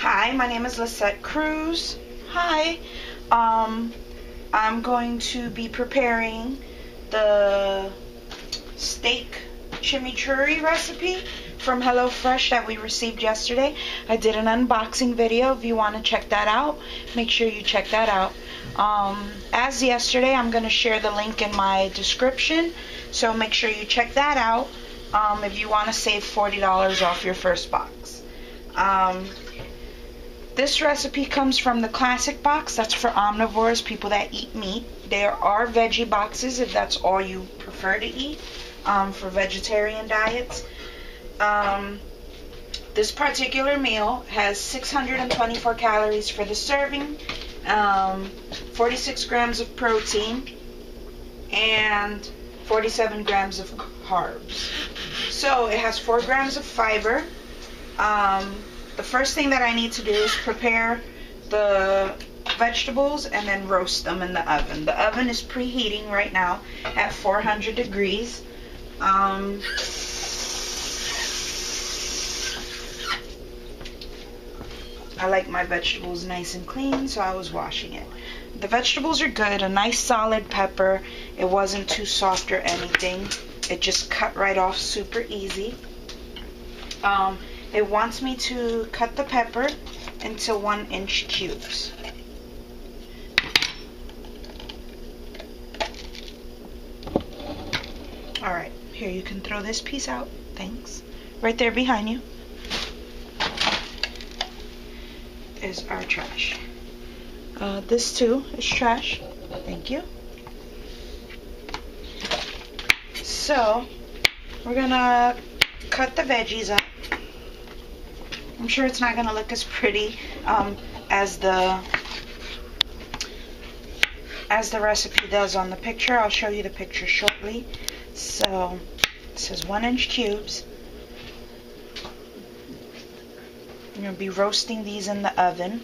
Hi, my name is Lisette Cruz. Hi. I'm going to be preparing the steak chimichurri recipe from HelloFresh that we received yesterday. I did an unboxing video. If you want to check that out, make sure you check that out. As yesterday, I'm going to share the link in my description, so make sure you check that out if you want to save $40 off your first box. This recipe comes from the classic box. That's for omnivores, people that eat meat. There are veggie boxes if that's all you prefer to eat, for vegetarian diets. This particular meal has 624 calories for the serving, 46 grams of protein, and 47 grams of carbs. So it has 4 grams of fiber. The first thing that I need to do is prepare the vegetables and then roast them in the oven. The oven is preheating right now at 400 degrees. I like my vegetables nice and clean, so I was washing it. The vegetables are good, a nice solid pepper. It wasn't too soft or anything. It just cut right off super easy. It wants me to cut the pepper into 1-inch cubes. Alright, here, you can throw this piece out. Thanks. Right there behind you is our trash. This too is trash. Thank you. So, we're gonna cut the veggies up. I'm sure it's not going to look as pretty as the recipe does on the picture. I'll show you the picture shortly. So this is 1-inch cubes. I'm going to be roasting these in the oven.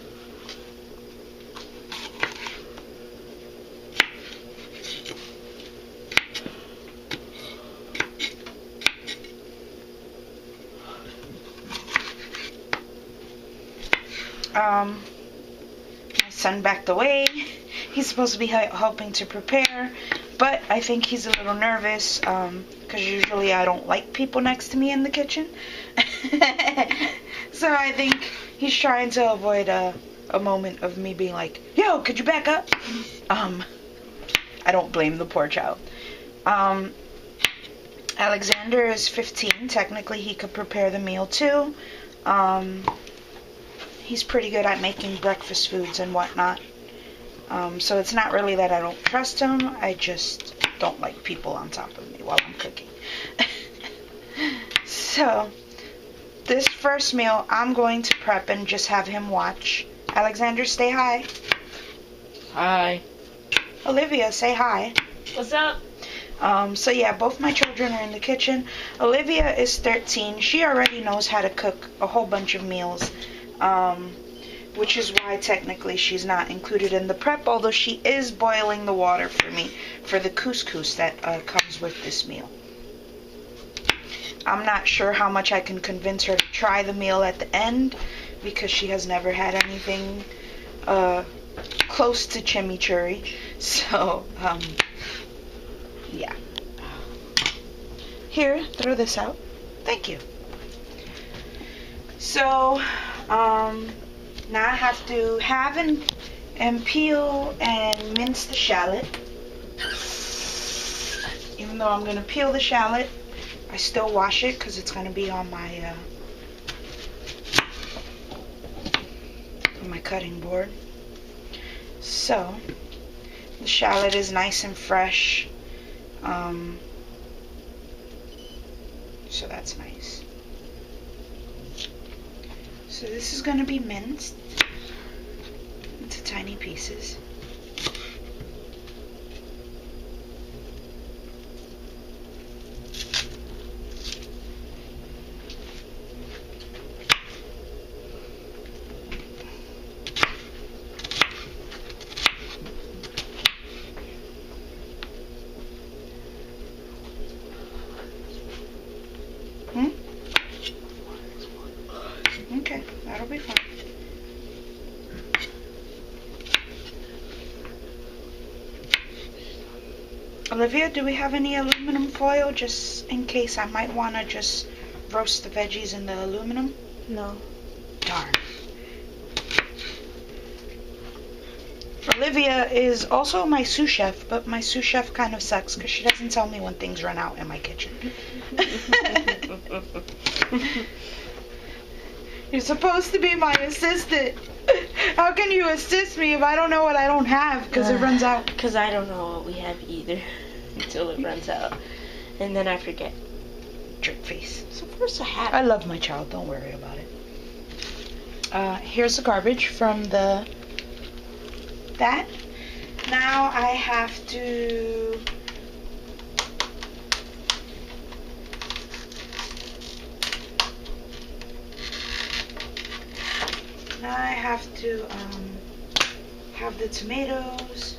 My son backed away. He's supposed to be helping to prepare, but I think he's a little nervous because usually I don't like people next to me in the kitchen. So I think he's trying to avoid a moment of me being like, yo, could you back up? I don't blame the poor child. Alexander is 15. Technically, he could prepare the meal too. He's pretty good at making breakfast foods and whatnot. So it's not really that I don't trust him. I just don't like people on top of me while I'm cooking. So this first meal I'm going to prep and just have him watch. Alexander, say hi. Hi. Olivia, say hi. What's up? So yeah, both my children are in the kitchen. Olivia is 13. She already knows how to cook a whole bunch of meals. Which is why technically she's not included in the prep, although she is boiling the water for me for the couscous that comes with this meal. I'm not sure how much I can convince her to try the meal at the end because she has never had anything close to chimichurri. So, yeah. Here, throw this out. Thank you. So, now I have to halve and peel and mince the shallot. Even though I'm going to peel the shallot, I still wash it because it's going to be on my cutting board. So, the shallot is nice and fresh. So that's nice. So this is going to be minced into tiny pieces. Okay, that'll be fine. Olivia, do we have any aluminum foil just in case I might want to just roast the veggies in the aluminum? No. Darn. Olivia is also my sous chef, but my sous chef kind of sucks because she doesn't tell me when things run out in my kitchen. You're supposed to be my assistant. How can you assist me if I don't know what I don't have because it runs out? Because I don't know what we have either until it runs out. And then I forget. Jerk face. So first I have I love my child. Don't worry about it. Here's the garbage from that. Now I have to have the tomatoes.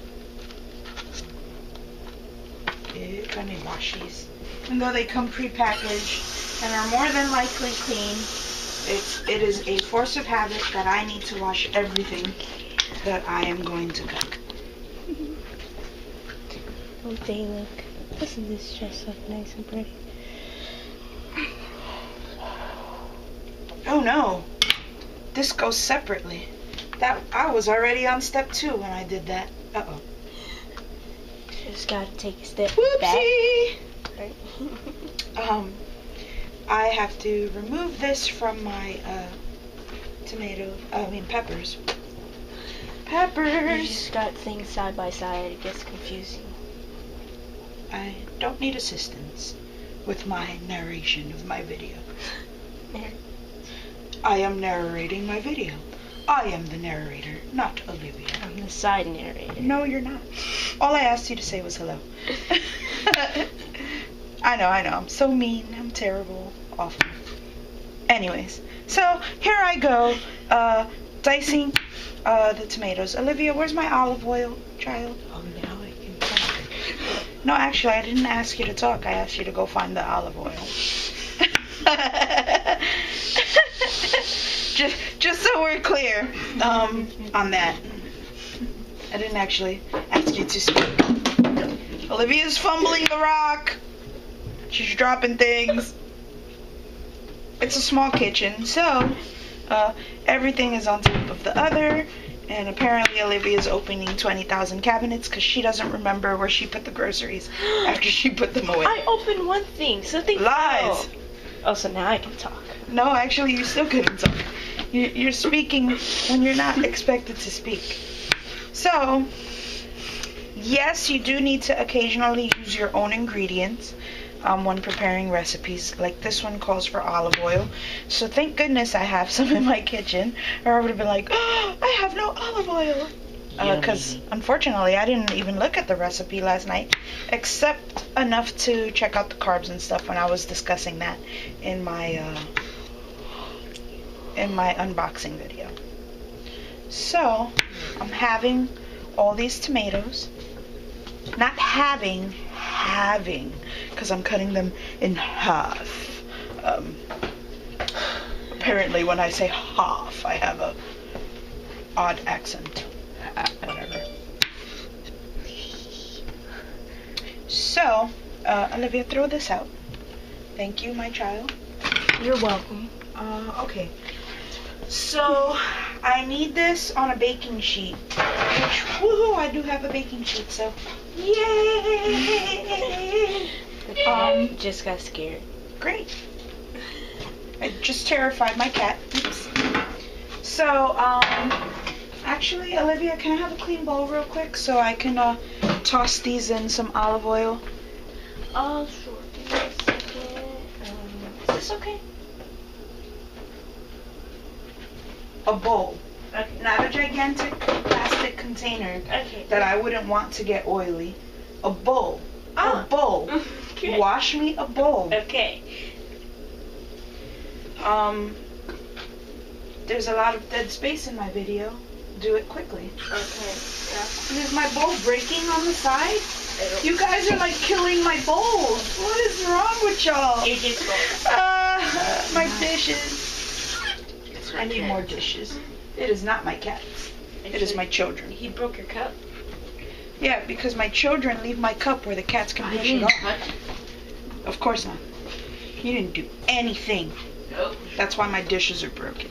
Let me wash these. Even though they come pre-packaged and are more than likely clean, it is a force of habit that I need to wash everything that I am going to cook. Oh, they look. Doesn't this dress look nice and pretty? Oh no, this goes separately. That I was already on step 2 when I did that. Uh-oh. Just gotta take a step Whoopsie! back. Right? I have to remove this from my peppers. You Peppers! just got things side by side. It gets confusing. I don't need assistance with my narration of my video. I am narrating my video. I am the narrator, not Olivia. I'm the side narrator. No, you're not. All I asked you to say was hello. I know. I'm so mean. I'm terrible. Awful. Anyways, so here I go, dicing the tomatoes. Olivia, where's my olive oil, child? Oh, now I can talk. No, actually, I didn't ask you to talk. I asked you to go find the olive oil. just so we're clear on that. I didn't actually ask you to speak. Olivia's fumbling the rock. She's dropping things. It's a small kitchen, so everything is on top of the other. And apparently Olivia's opening 20,000 cabinets because she doesn't remember where she put the groceries after she put them away. I opened one thing, something Lies. fell. Oh, so now I can talk. No, actually, you still couldn't talk. You're speaking when you're not expected to speak. So, yes, you do need to occasionally use your own ingredients when preparing recipes. Like this one calls for olive oil. So thank goodness I have some in my kitchen, or I would have been like, oh, I have no olive oil. Because unfortunately, I didn't even look at the recipe last night, except enough to check out the carbs and stuff when I was discussing that in my unboxing video. So I'm having all these tomatoes. Not having, because I'm cutting them in half. Apparently, when I say half, I have a odd accent. Whatever. So, Olivia, throw this out. Thank you, my child. You're welcome. Okay. So, I need this on a baking sheet. Which, woohoo, I do have a baking sheet, so yay! Just got scared. Great. I just terrified my cat. Oops. So, actually, Olivia, can I have a clean bowl real quick so I can toss these in some olive oil? Oh, sure. Give me a second. Is this okay? A bowl. Okay. Not a gigantic plastic container Okay. that I wouldn't want to get oily. A bowl. Ah. A bowl. Okay. Wash me a bowl. Okay. There's a lot of dead space in my video. Do it quickly. Okay. Yeah. Is my bowl breaking on the side? You guys are like killing my bowls. What is wrong with y'all? It just broke. My dishes. I need more dishes. It is not my cat's. It is my children. He broke your cup. Yeah, because my children leave my cup where the cats can push it off. Of course not. You didn't do anything. Nope. That's why my dishes are broken.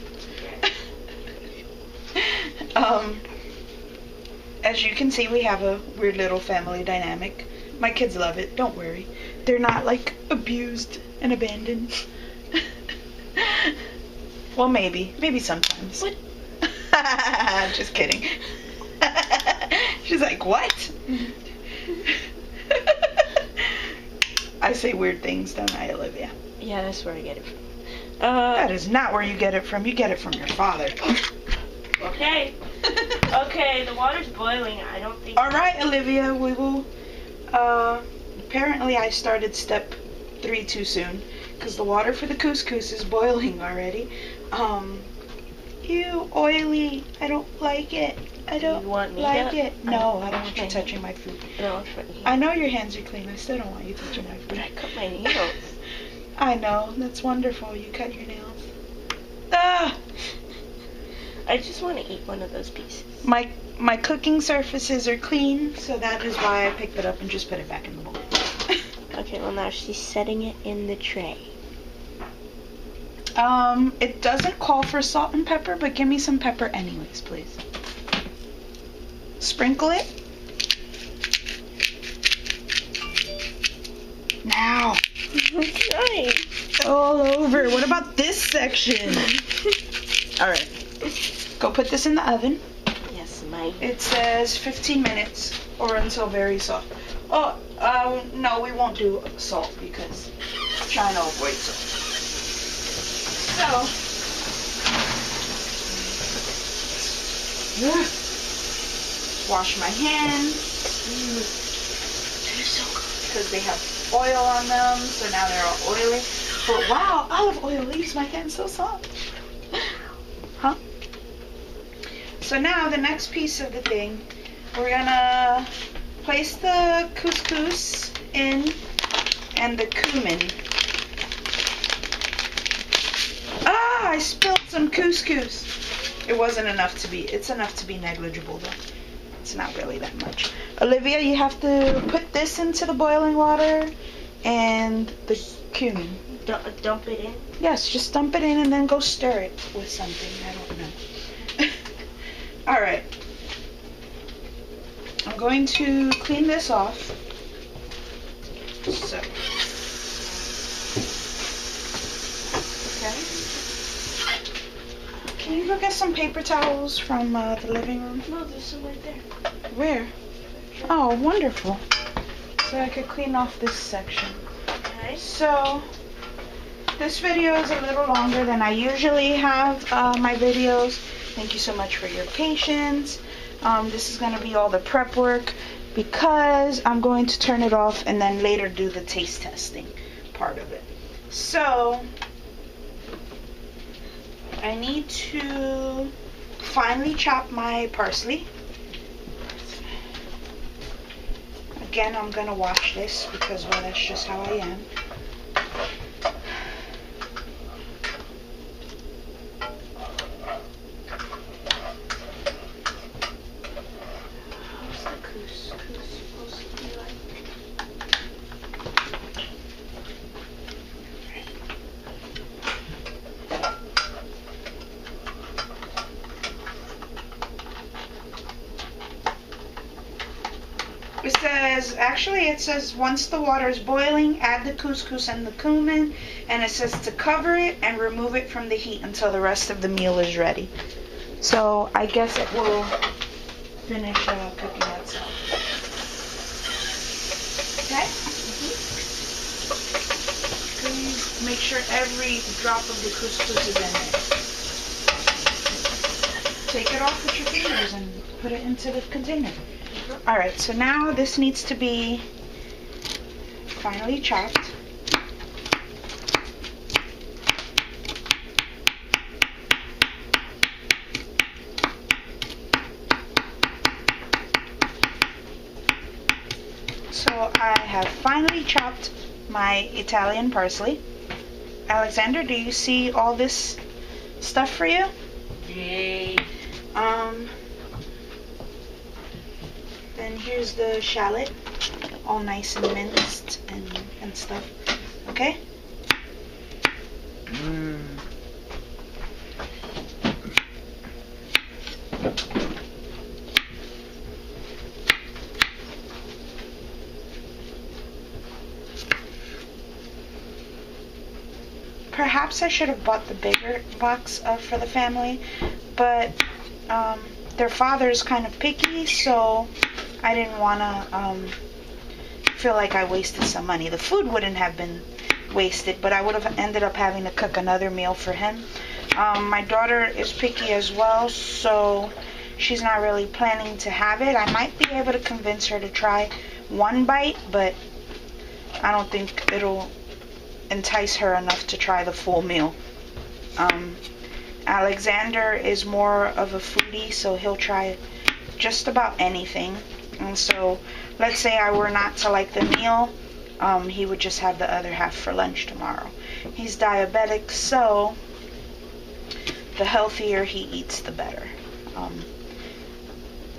As you can see, we have a weird little family dynamic. My kids love it. Don't worry. They're not like abused and abandoned. Well, maybe sometimes. What? Just kidding. She's like, what? I say weird things, don't I, Olivia? Yeah, that's where I get it from. That is not where you get it from. You get it from your father. Okay. Okay, the water's boiling. I don't think... All right, Olivia, we will... apparently I started step 3 too soon, because the water for the couscous is boiling already. Ew, oily. I don't like it. I don't like it. No, I don't want you touching my food. No, it's right here. I know your hands are clean. I still don't want you touching my food. But I cut my nails. I know. That's wonderful. You cut your nails. Ah! I just want to eat one of those pieces. My cooking surfaces are clean, so that is why I picked it up and just put it back in the bowl. Okay, well now she's setting it in the tray. It doesn't call for salt and pepper, but give me some pepper anyways, please. Sprinkle it. Now. Nice. All over. What about this section? All right. Go put this in the oven. Yes, ma'am. It says 15 minutes or until very soft. Oh, no, we won't do salt because I'm trying to avoid salt. So, wash my hands. They're so good. Because they have oil on them, so now they're all oily. But wow, olive oil leaves my hands so soft. Huh? So now the next piece of the thing, we're gonna place the couscous in and the cumin. Ah, I spilled some couscous. It wasn't enough to be, it's enough to be negligible though. It's not really that much. Olivia, you have to put this into the boiling water and the cumin. Dump it in? Yes, just dump it in and then go stir it with something. I don't know. Alright. I'm going to clean this off. So. Okay. Can you go get some paper towels from the living room? No, there's some right there. Where? Oh, wonderful. So I could clean off this section. Okay. So, this video is a little longer than I usually have my videos. Thank you so much for your patience. This is going to be all the prep work because I'm going to turn it off and then later do the taste testing part of it. So, I need to finely chop my parsley. Again, I'm going to wash this because, well, that's just how I am. What's the couscous supposed to be like? It says once the water is boiling, add the couscous and the cumin, and it says to cover it and remove it from the heat until the rest of the meal is ready. So I guess it will finish cooking itself. Okay? Please make sure every drop of the couscous is in there. Take it off with your fingers and put it into the container. Alright, so now this needs to be finely chopped. So I have finely chopped my Italian parsley. Alexander, do you see all this stuff for you? Yay. Then here's here's the shallot, all nice and minced and stuff. Okay? Perhaps I should have bought the bigger box for the family, but their father's kind of picky, so I didn't want to feel like I wasted some money. The food wouldn't have been wasted, but I would have ended up having to cook another meal for him. My daughter is picky as well, so she's not really planning to have it. I might be able to convince her to try one bite, but I don't think it'll entice her enough to try the full meal. Alexander is more of a foodie, so he'll try just about anything. And so let's say I were not to like the meal, he would just have the other half for lunch tomorrow. He's diabetic, so the healthier he eats, the better.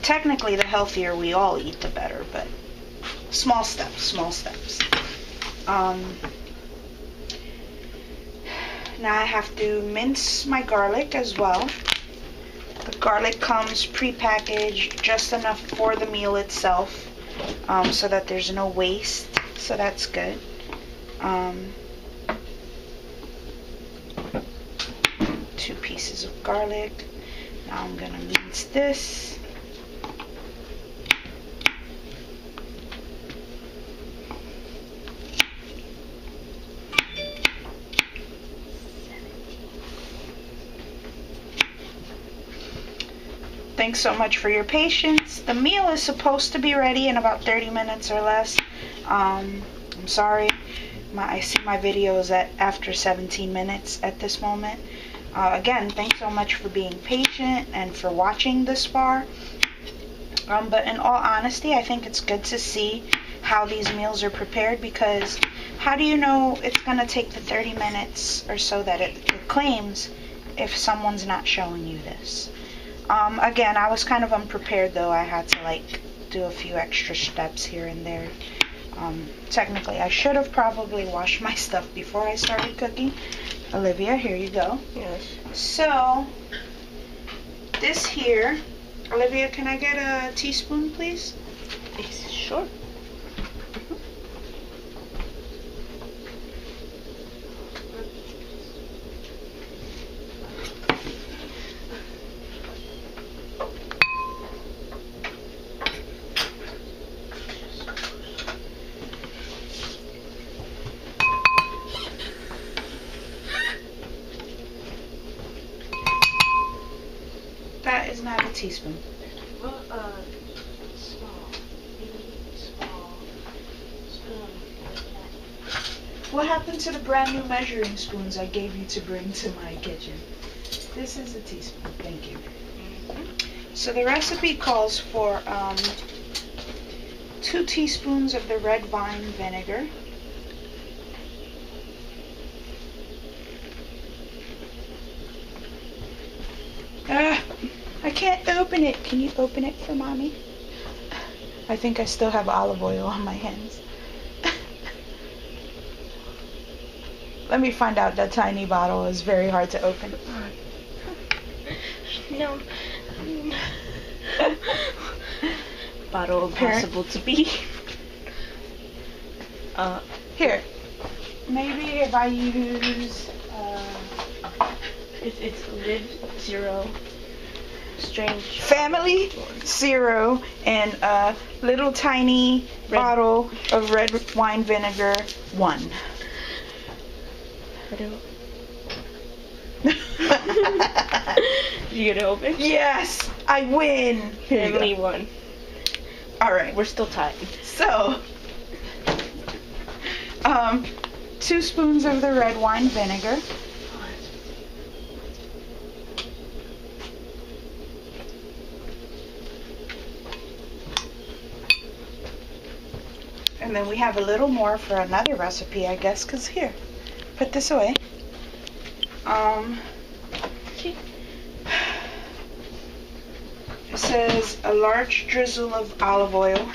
Technically, the healthier we all eat, the better, but small steps. Now I have to mince my garlic as well. The garlic comes pre-packaged, just enough for the meal itself, so that there's no waste, so that's good. 2 pieces of garlic. Now I'm gonna mince this. Thanks so much for your patience. The meal is supposed to be ready in about 30 minutes or less. I'm sorry. I see my videos at after 17 minutes at this moment. Again, thanks so much for being patient and for watching this far. But in all honesty, I think it's good to see how these meals are prepared, because how do you know it's going to take the 30 minutes or so that it claims if someone's not showing you this? Again, I was kind of unprepared though. I had to do a few extra steps here and there. Technically, I should have probably washed my stuff before I started cooking. Olivia, here you go. Yes. So, this here, Olivia, can I get a teaspoon, please? Sure. That is not a teaspoon. Well, small. Maybe small spoon like that. What happened to the brand new measuring spoons I gave you to bring to my kitchen? This is a teaspoon. Thank you. So the recipe calls for 2 teaspoons of the red wine vinegar. I can't open it. Can you open it for mommy? I think I still have olive oil on my hands. Let me find out. That tiny bottle is very hard to open. No. Bottle impossible to be. Here. Maybe if I use... It's lid 0. Strange. Family 0 and a little tiny bottle of red wine vinegar 1. I don't. You gonna open? Yes, I win. Family 1. All right, We're still tied. so 2 spoons of the red wine vinegar. And then we have a little more for another recipe, I guess, because here, put this away. It says a large drizzle of olive oil.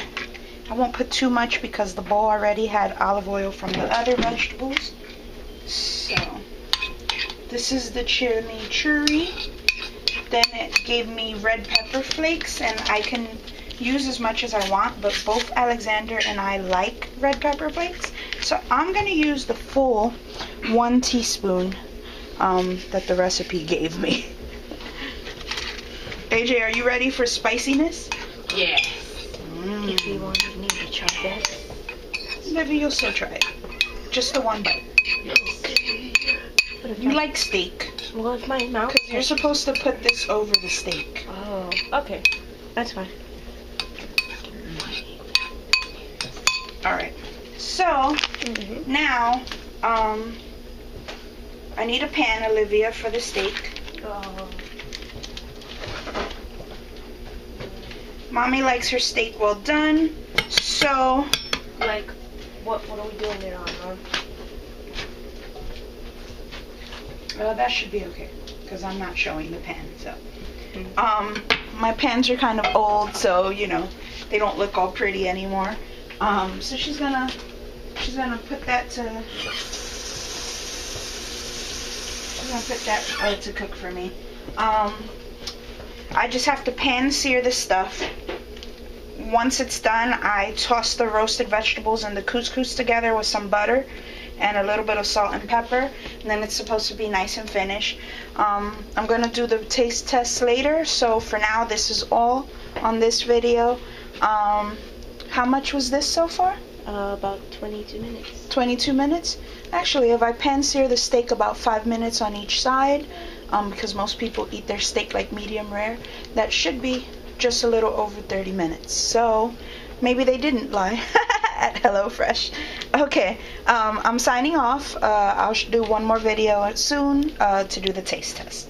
I won't put too much because the bowl already had olive oil from the other vegetables. So, this is the chimichurri. Then it gave me red pepper flakes, and I can use as much as I want, but both Alexander and I like red pepper flakes. So I'm going to use the full 1 teaspoon that the recipe gave me. AJ, are you ready for spiciness? Yeah. If you wanted me to try that. Maybe you'll still try it. Just the one bite. You like steak. Well, if my mouth... Because you're supposed to put this over the steak. Oh, okay. That's fine. Alright. So, now, I need a pan, Olivia, for the steak. Oh. Mommy likes her steak well done, so... Like, what are we doing it on, Mom? That should be okay, because I'm not showing the pan, so... my pans are kind of old, so, you know, they don't look all pretty anymore. So she's gonna put that to... She's gonna put that to cook for me. I just have to pan sear the stuff. Once it's done, I toss the roasted vegetables and the couscous together with some butter and a little bit of salt and pepper, and then it's supposed to be nice and finished. I'm going to do the taste test later, so for now this is all on this video. How much was this so far? About 22 minutes. 22 minutes? Actually, if I pan sear the steak about 5 minutes on each side, because most people eat their steak like medium rare, that should be just a little over 30 minutes. So maybe they didn't lie at HelloFresh. Okay, I'm signing off. I'll do one more video soon to do the taste test.